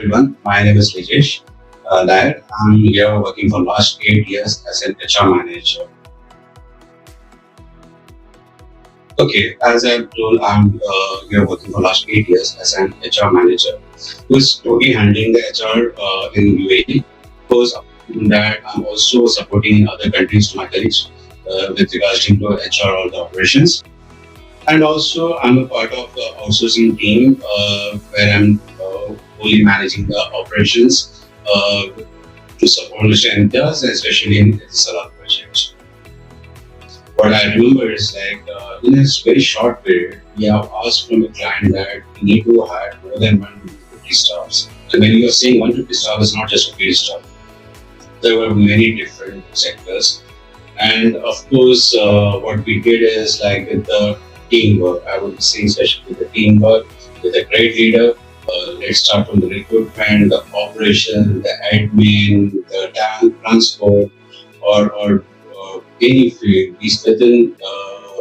everyone. My name is Lijeesh. Nair. I'm here working for last 8 years as an HR manager. Okay, as I've told, I'm here working for last 8 years as an HR manager who's totally handling the HR in UAE. Because that I'm also supporting in other countries to my colleagues with regards to HR or the operations. And also, I'm a part of the outsourcing team where I'm fully managing the operations to support the centers, especially in the Salah project. What I remember is in a very short period, we have asked from a client that we need to hire more than 150 staffs. So when you are saying 150 staff, it's not just 50 staff. There were many different sectors. And of course, what we did is with the teamwork. I would say, especially with the teamwork, with a great leader. Let's start from the recruitment, the operation, the admin, the transport, or any field. Within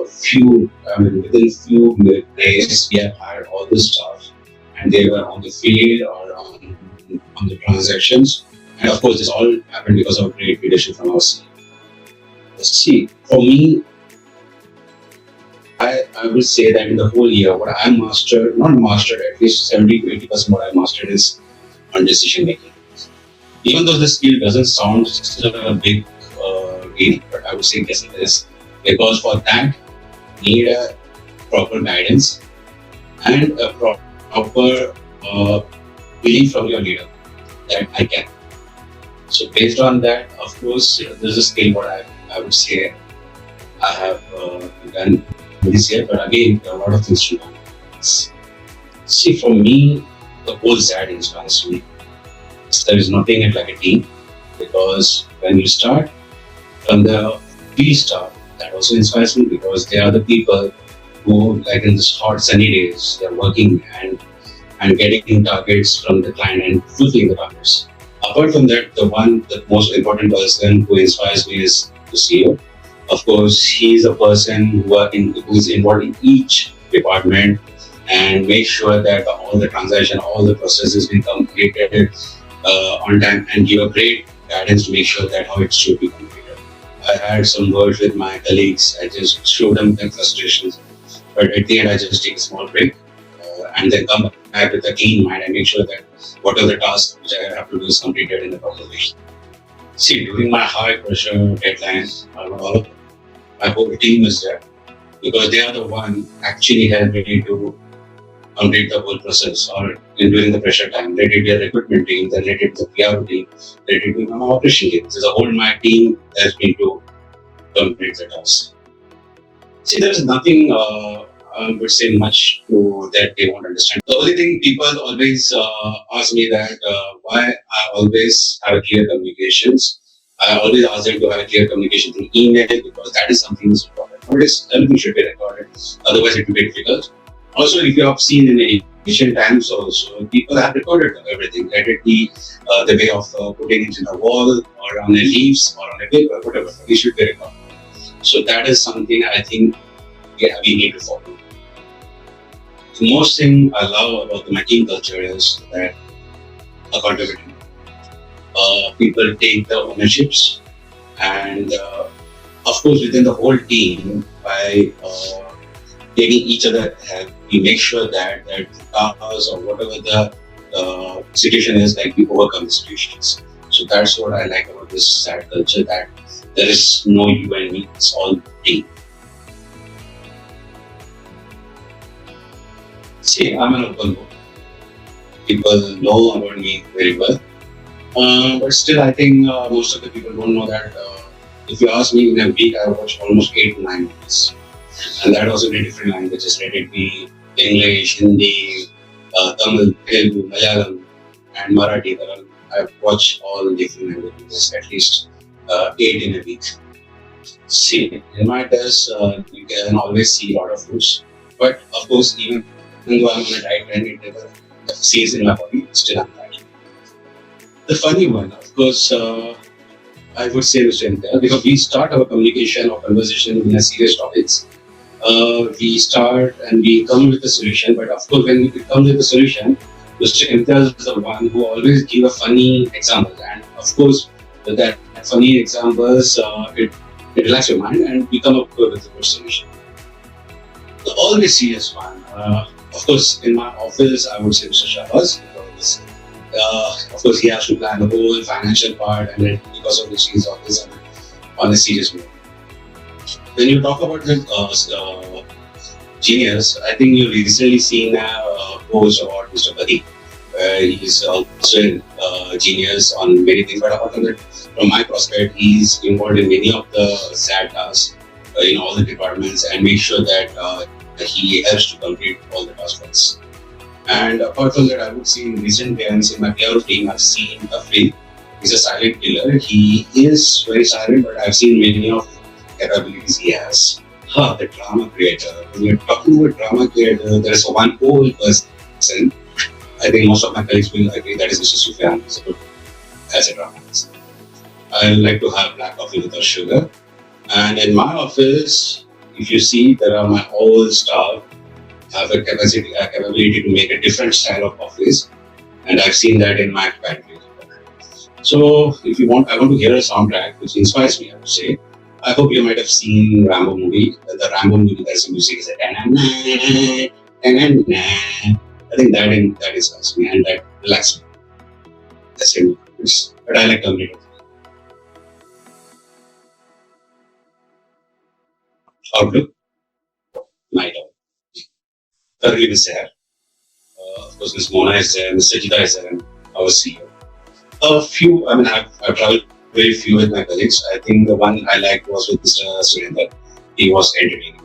few days, we have hired all the staff, and they were on the field or on the transactions. And of course, this all happened because of great leadership from our side. See, for me, I will say that in the whole year, what I mastered, not mastered, at least 70 to 80% what I mastered is on decision making. Even though the skill doesn't sound a big deal, but I would say yes it is. Because for that, you need a proper guidance and a proper belief from your leader that I can. So based on that, of course, there's a skill what I would say I have done this year, but again, there are a lot of things to learn. See, for me, the whole side inspires me. There is nothing like a team, because when you start from the field staff, that also inspires me because they are the people who, like in this hot sunny days, they are working and getting targets from the client and fulfilling the targets. Apart from that, the most important person who inspires me is the CEO. Of course, he is a person who is involved in each department and make sure that all the transaction, all the processes being completed on time and give a great guidance to make sure that how it should be completed. I had some words with my colleagues. I just showed them the frustrations, but at the end, I just take a small break and then come back with a clean mind and make sure that whatever the task which I have to do is completed in the proper way. See, during my high pressure deadlines, all of my whole team is there because they are the one actually helping me to complete the whole process or during the pressure time. Let it be a recruitment team, then let it be the PR team, let it be my operation team. There's a whole my team helps me to complete the task. See, there's nothing I would say much to that they won't understand. The only thing people always ask me that why I always have clear communications. I always ask them to have a clear communication through email because that is something that's important. Nowadays, everything should be recorded. Otherwise, it will be difficult. Also, if you have seen in ancient times also, people have recorded everything. Let it be the way of putting it in a wall or on a leaves or on a paper, whatever. It should be recorded. So that is something I think we need to follow. The most thing I love about my team culture is that accountability. People take the ownerships and of course within the whole team by taking each other help, we make sure that cars or whatever the situation is, we overcome the situations. So that's what I like about this sad culture, that there is no you and me, it's all team. See, I'm an open book. People know about me very well. But still, I think most of the people don't know that if you ask me in a week, I watch almost 8 to 9 movies. And that also in different languages. Let it be English, Hindi, Tamil, Telugu, Malayalam, and Marathi. I watch all different languages, at least 8 in a week. See, in my test, you can always see a lot of foods. But of course, even though I'm on a diet and it never sees in my body, still I'm diet. The funny one, of course, I would say Mr. Intel, because we start our communication or conversation in a serious topics. We start and we come with a solution, but of course, when we come with a solution, Mr. Imtiaz is the one who always give a funny example, and of course, with that funny examples, it relax your mind and we come up with a good solution. The always serious one. Of course, in my office, I would say Mr. Shahbaz, because of course he has to plan the whole financial part, and then because of which he's always on a serious note. When you talk about the genius, I think you recently seen a post about Mr. Buddy. He's also a genius on many things, but apart from that, from my prospect, he's involved in many of the sad tasks in all the departments and make sure that he helps to complete all the tasks for us. And apart from that, I would say in recent times in my PR team, I've seen a film. He's a silent killer. He is very silent, but I've seen many of capabilities he has. The drama creator. When you're talking about drama creator, there is one whole person. I think most of my colleagues will agree that is Mr. Sufyan. He's a good as a drama artist. I like to have black coffee without sugar. And in my office, if you see, there are my all staff have a capability to make a different style of coffees, and I've seen that in my factory. So, if you want, I want to hear a soundtrack which inspires me. I would say, I hope you might have seen Rambo movie. The Rambo movie, there's a music is a I think that inspires me and that relaxes me. That's it. But I like terminator. Outlook, night out. Thoroughly miss her. Of course, Miss Mona is there, Miss Sajida is there, and our CEO. A few, I mean, I've traveled very few with my colleagues. I think the one I liked was with Mr. Surinder. He was entertaining.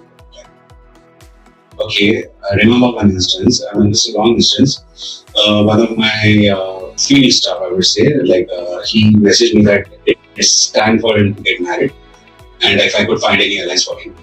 Okay, I remember one instance. I mean, this is a long instance. One of my field staff, I would say, like he messaged me that it's time for him to get married, and if I could find any alliance for him.